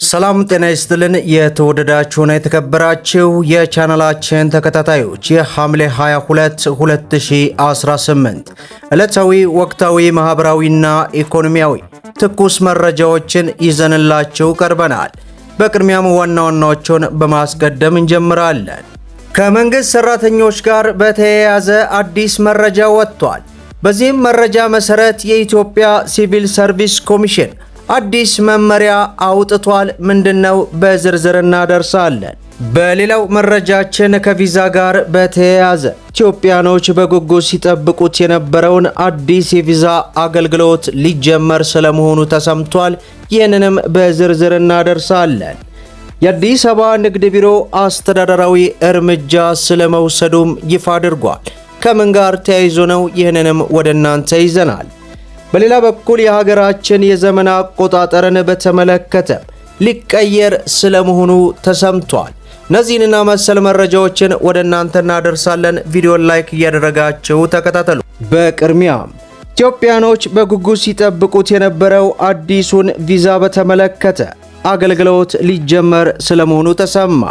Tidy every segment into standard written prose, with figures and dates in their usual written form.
ሰላም ጤና ይስጥልን። የተወደዳችሁና የተከበራችሁ የቻናላችን ተከታታዮች የሐምሌ 22 2018 ዕለታዊ ወቅታዊ ማህበራዊና ኢኮኖሚያዊ ትኩስ መረጃዎችን ይዘንላችሁ ቀርበናል። በቅድሚያም ዋና ዋናዎቹን በማስቀደም እንጀምራለን። ከመንግስት ሰራተኞች ጋር በተያያዘ አዲስ መረጃ ወጥቷል። በዚህም መረጃ መሰረት የኢትዮጵያ ሲቪል ሰርቪስ ኮሚሽን አዲስ መመሪያ አውጥቷል። ምንድነው? በዝርዝር እናደርሳለን። በሌላው መረጃችን ከቪዛ ጋር በተያያዘ ኢትዮጵያኖች በጉጉት ሲጠብቁት የነበረውን አዲስ የቪዛ አገልግሎት ሊጀመር ስለመሆኑ ተሰምቷል። ይህንንም በዝርዝር እናደርሳለን። የአዲስ አበባ ንግድ ቢሮ አስተዳደራዊ እርምጃ ስለመውሰዱም ይፋ አድርጓል። ከምን ጋር ተያይዞ ነው? ይህንንም ወደ እናንተ ይዘናል። በሌላ በኩል የሀገራችን የዘመን አቆጣጠርን በተመለከተ ሊቀየር ስለመሆኑ ተሰምቷል። እነዚህንና መሰል መረጃዎችን ወደ እናንተ እናደርሳለን። ቪዲዮን ላይክ እያደረጋችሁ ተከታተሉ። በቅድሚያም ኢትዮጵያኖች በጉጉት ሲጠብቁት የነበረው አዲሱን ቪዛ በተመለከተ አገልግሎት ሊጀመር ስለመሆኑ ተሰማ።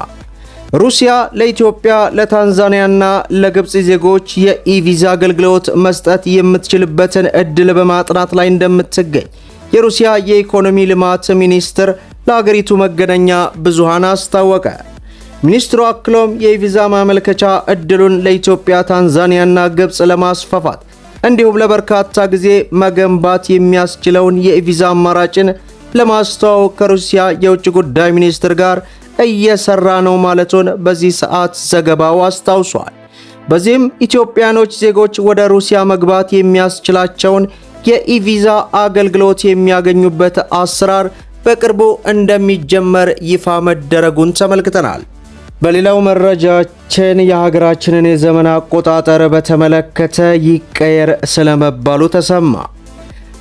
ሩሲያ ለኢትዮጵያ፣ ለታንዛኒያና ለግብጽ ዜጎች የኢቪዛ አገልግሎት መስጠት የምትችልበትን እድል በማጥናት ላይ እንደምትገኝ የሩሲያ የኢኮኖሚ ልማት ሚኒስትር ለሀገሪቱ መገናኛ ብዙሃን አስታወቀ። ሚኒስትሩ አክሎም የኢቪዛ ማመልከቻ እድሉን ለኢትዮጵያ፣ ታንዛኒያና ግብጽ ለማስፋፋት እንዲሁም ለበርካታ ጊዜ መገንባት የሚያስችለውን የኢቪዛ አማራጭን ለማስተዋወቅ ከሩሲያ የውጭ ጉዳይ ሚኒስትር ጋር እየሰራ ነው ማለቱን በዚህ ሰዓት ዘገባው አስታውሷል። በዚህም ኢትዮጵያኖች ዜጎች ወደ ሩሲያ መግባት የሚያስችላቸውን የኢቪዛ አገልግሎት የሚያገኙበት አሰራር በቅርቡ እንደሚጀመር ይፋ መደረጉን ተመልክተናል። በሌላው መረጃችን የሀገራችንን የዘመን አቆጣጠር በተመለከተ ይቀየር ስለመባሉ ተሰማ።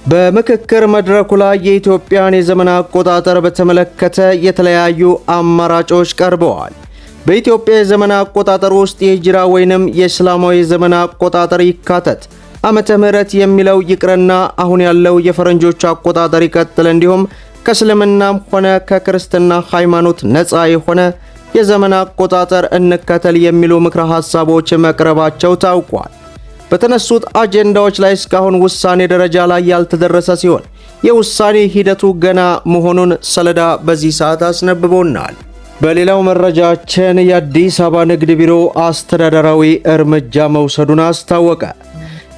በምክክር መድረኩ ላይ የኢትዮጵያን የዘመን አቆጣጠር በተመለከተ የተለያዩ አማራጮች ቀርበዋል። በኢትዮጵያ የዘመን አቆጣጠር ውስጥ የሂጅራ ወይንም የእስላማዊ የዘመን አቆጣጠር ይካተት፣ ዓመተ ምህረት የሚለው ይቅርና አሁን ያለው የፈረንጆች አቆጣጠር ይቀጥል፣ እንዲሁም ከእስልምናም ሆነ ከክርስትና ሃይማኖት ነፃ የሆነ የዘመን አቆጣጠር እንከተል የሚሉ ምክረ ሐሳቦች መቅረባቸው ታውቋል። በተነሱት አጀንዳዎች ላይ እስካሁን ውሳኔ ደረጃ ላይ ያልተደረሰ ሲሆን የውሳኔ ሂደቱ ገና መሆኑን ሰሌዳ በዚህ ሰዓት አስነብቦናል። በሌላው መረጃችን የአዲስ አበባ ንግድ ቢሮ አስተዳደራዊ እርምጃ መውሰዱን አስታወቀ።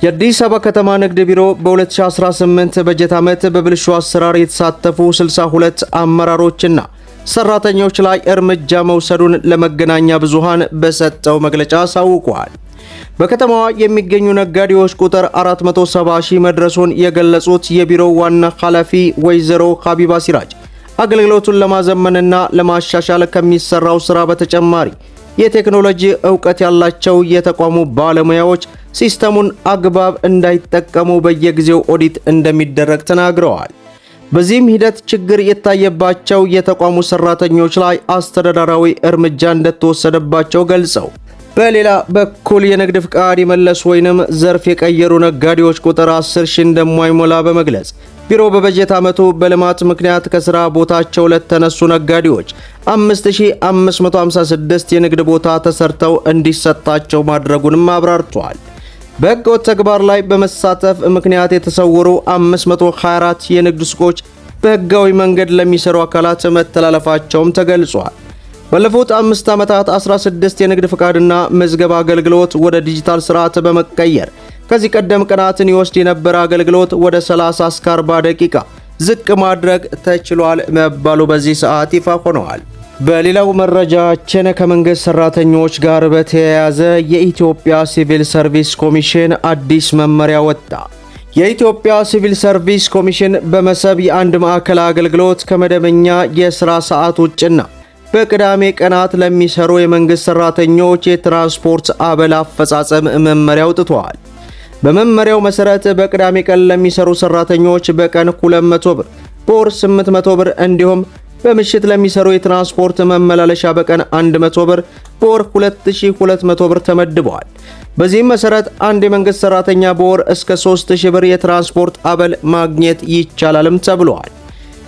የአዲስ አበባ ከተማ ንግድ ቢሮ በ2018 በጀት ዓመት በብልሹ አሰራር የተሳተፉ 62 አመራሮችና ሰራተኞች ላይ እርምጃ መውሰዱን ለመገናኛ ብዙሃን በሰጠው መግለጫ አሳውቋል። በከተማዋ የሚገኙ ነጋዴዎች ቁጥር 470 ሺህ መድረሱን የገለጹት የቢሮው ዋና ኃላፊ ወይዘሮ ሀቢባ ሲራጅ አገልግሎቱን ለማዘመንና ለማሻሻል ከሚሰራው ስራ በተጨማሪ የቴክኖሎጂ ዕውቀት ያላቸው የተቋሙ ባለሙያዎች ሲስተሙን አግባብ እንዳይጠቀሙ በየጊዜው ኦዲት እንደሚደረግ ተናግረዋል። በዚህም ሂደት ችግር የታየባቸው የተቋሙ ሰራተኞች ላይ አስተዳደራዊ እርምጃ እንደተወሰደባቸው ገልጸው በሌላ በኩል የንግድ ፍቃድ የመለሱ ወይንም ዘርፍ የቀየሩ ነጋዴዎች ቁጥር 10 ሺህ እንደማይሞላ በመግለጽ ቢሮ በበጀት ዓመቱ በልማት ምክንያት ከስራ ቦታቸው ለተነሱ ነጋዴዎች 5556 የንግድ ቦታ ተሰርተው እንዲሰጣቸው ማድረጉንም አብራርተዋል። በሕገወጥ ተግባር ላይ በመሳተፍ ምክንያት የተሰወሩ 524 የንግድ ሱቆች በሕጋዊ መንገድ ለሚሰሩ አካላት መተላለፋቸውም ተገልጿል። ባለፉት 5 ዓመታት 16 የንግድ ፍቃድና ምዝገባ አገልግሎት ወደ ዲጂታል ስርዓት በመቀየር ከዚህ ቀደም ቀናትን ይወስድ የነበረ አገልግሎት ወደ 30 እስከ 40 ደቂቃ ዝቅ ማድረግ ተችሏል መባሉ በዚህ ሰዓት ይፋ ሆነዋል። በሌላው መረጃችን ከመንግስት ሰራተኞች ጋር በተያያዘ የኢትዮጵያ ሲቪል ሰርቪስ ኮሚሽን አዲስ መመሪያ ወጣ። የኢትዮጵያ ሲቪል ሰርቪስ ኮሚሽን በመሰብ የአንድ ማዕከል አገልግሎት ከመደበኛ የሥራ ሰዓት ውጭና በቅዳሜ ቀናት ለሚሰሩ የመንግስት ሰራተኞች የትራንስፖርት አበል አፈጻጸም መመሪያ አውጥቷል። በመመሪያው መሰረት በቅዳሜ ቀን ለሚሰሩ ሰራተኞች በቀን 200 ብር፣ በወር 800 ብር እንዲሁም በምሽት ለሚሰሩ የትራንስፖርት መመላለሻ በቀን 100 ብር፣ በወር 2200 ብር ተመድበዋል። በዚህም መሰረት አንድ የመንግስት ሰራተኛ በወር እስከ 3000 ብር የትራንስፖርት አበል ማግኘት ይቻላልም ተብሏል።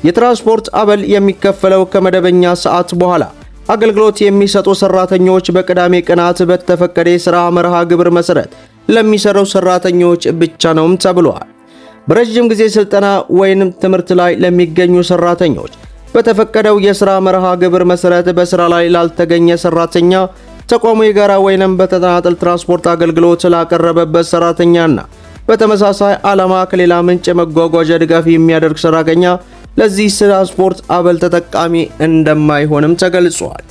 የትራንስፖርት አበል የሚከፈለው ከመደበኛ ሰዓት በኋላ አገልግሎት የሚሰጡ ሰራተኞች በቅዳሜ ቀናት በተፈቀደ የሥራ መርሃ ግብር መሰረት ለሚሰሩ ሰራተኞች ብቻ ነውም ተብሏል። በረጅም ጊዜ ስልጠና ወይንም ትምህርት ላይ ለሚገኙ ሰራተኞች በተፈቀደው የሥራ መርሃ ግብር መሰረት በሥራ ላይ ላልተገኘ ሰራተኛ ተቋሙ የጋራ ወይንም በተናጠል ትራንስፖርት አገልግሎት ላቀረበበት ሰራተኛና በተመሳሳይ ዓላማ ከሌላ ምንጭ መጓጓዣ ድጋፍ የሚያደርግ ሰራተኛ ለዚህ ትራንስፖርት አበል ተጠቃሚ እንደማይሆንም ተገልጿል።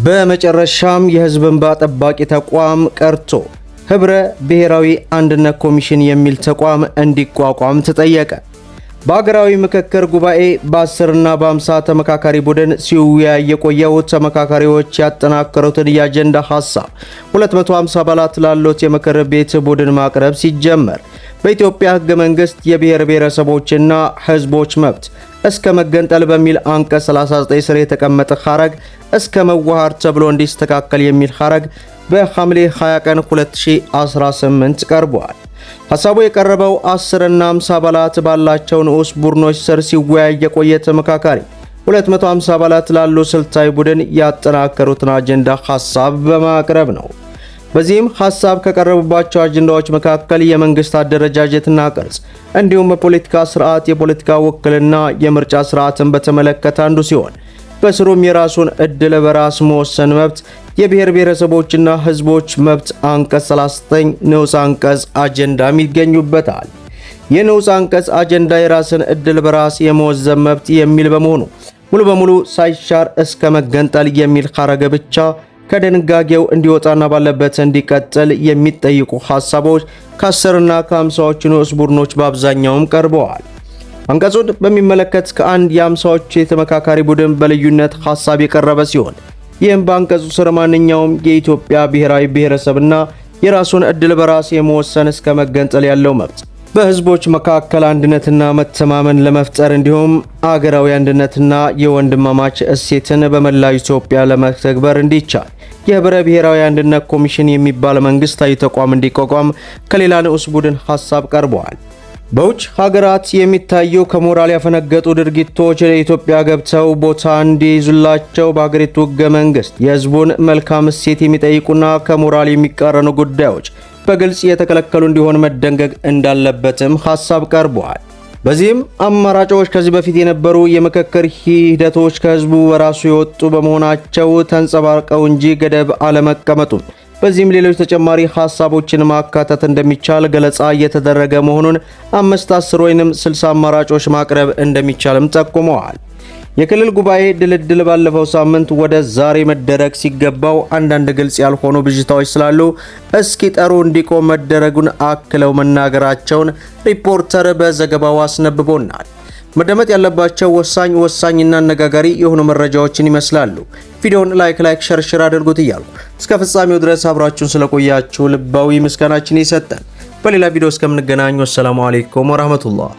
በመጨረሻም የሕዝብ እንባ ጠባቂ ተቋም ቀርቶ ህብረ ብሔራዊ አንድነት ኮሚሽን የሚል ተቋም እንዲቋቋም ተጠየቀ። በሀገራዊ ምክክር ጉባኤ በ10 እና በ50 ተመካካሪ ቡድን ሲወያይ የቆየው ተመካካሪዎች ያጠናከሩትን የአጀንዳ ሐሳብ 250 አባላት ላሉት የምክር ቤት ቡድን ማቅረብ ሲጀመር በኢትዮጵያ ሕገ መንግሥት የብሔር ብሔረሰቦችና ሕዝቦች መብት እስከ መገንጠል በሚል አንቀጽ 39 ስር የተቀመጠ ሐረግ እስከ መዋሃድ ተብሎ እንዲስተካከል የሚል ሐረግ በሐምሌ 20 ቀን 2018 ቀርቧል። ሐሳቡ የቀረበው 10 እና 50 አባላት ባላቸው ንዑስ ቡድኖች ስር ሲወያይ የቆየ ተመካካሪ 250 አባላት ላሉ ስልታዊ ቡድን ያጠናከሩትን አጀንዳ ሐሳብ በማቅረብ ነው። በዚህም ሐሳብ ከቀረቡባቸው አጀንዳዎች መካከል የመንግስት አደረጃጀትና ቅርጽ እንዲሁም በፖለቲካ ስርዓት፣ የፖለቲካ ውክልና፣ የምርጫ ስርዓትን በተመለከተ አንዱ ሲሆን በስሩም የራሱን ዕድል በራስ መወሰን መብት፣ የብሔር ብሔረሰቦችና ሕዝቦች መብት አንቀጽ 39 ንዑስ አንቀጽ አጀንዳም ይገኙበታል። የንዑስ አንቀጽ አጀንዳ የራስን ዕድል በራስ የመወሰን መብት የሚል በመሆኑ ሙሉ በሙሉ ሳይሻር እስከ መገንጠል የሚል ሐረግ ብቻ ከድንጋጌው እንዲወጣና ባለበት እንዲቀጥል የሚጠይቁ ሐሳቦች ከ10 እና ከ50ዎቹ ንዑስ ቡድኖች በአብዛኛውም ቀርበዋል። አንቀጹን በሚመለከት ከአንድ የ50ዎቹ የተመካካሪ ቡድን በልዩነት ሐሳብ የቀረበ ሲሆን ይህም በአንቀጹ ስር ማንኛውም የኢትዮጵያ ብሔራዊ ብሔረሰብና የራሱን ዕድል በራስ የመወሰን እስከ መገንጠል ያለው መብት በሕዝቦች መካከል አንድነትና መተማመን ለመፍጠር እንዲሁም አገራዊ አንድነትና የወንድማማች እሴትን በመላው ኢትዮጵያ ለመተግበር እንዲቻል የህብረ ብሔራዊ አንድነት ኮሚሽን የሚባል መንግስታዊ ተቋም እንዲቋቋም ከሌላ ንዑስ ቡድን ሐሳብ ቀርበዋል። በውጭ ሀገራት የሚታዩ ከሞራል ያፈነገጡ ድርጊቶች ለኢትዮጵያ ገብተው ቦታ እንዲይዙላቸው በሀገሪቱ ሕገ መንግሥት የሕዝቡን መልካም እሴት የሚጠይቁና ከሞራል የሚቃረኑ ጉዳዮች በግልጽ የተከለከሉ እንዲሆን መደንገግ እንዳለበትም ሐሳብ ቀርበዋል። በዚህም አማራጮች ከዚህ በፊት የነበሩ የምክክር ሂደቶች ከሕዝቡ በራሱ የወጡ በመሆናቸው ተንጸባርቀው እንጂ ገደብ አለመቀመጡም በዚህም ሌሎች ተጨማሪ ሐሳቦችን ማካተት እንደሚቻል ገለጻ እየተደረገ መሆኑን 5፣ 10 ወይንም 60 አማራጮች ማቅረብ እንደሚቻልም ጠቁመዋል። የክልል ጉባኤ ድልድል ባለፈው ሳምንት ወደ ዛሬ መደረግ ሲገባው አንዳንድ ግልጽ ያልሆኑ ብዥታዎች ስላሉ እስኪጠሩ እንዲቆም መደረጉን አክለው መናገራቸውን ሪፖርተር በዘገባው አስነብቦናል። መደመጥ ያለባቸው ወሳኝና አነጋጋሪ የሆኑ መረጃዎችን ይመስላሉ። ቪዲዮውን ላይክ ሸር አድርጉት እያልኩ እስከ ፍጻሜው ድረስ አብራችሁን ስለቆያችሁ ልባዊ ምስጋናችን ይሰጠን። በሌላ ቪዲዮ እስከምንገናኝ ወሰላሙ አለይኩም ወራህመቱላህ።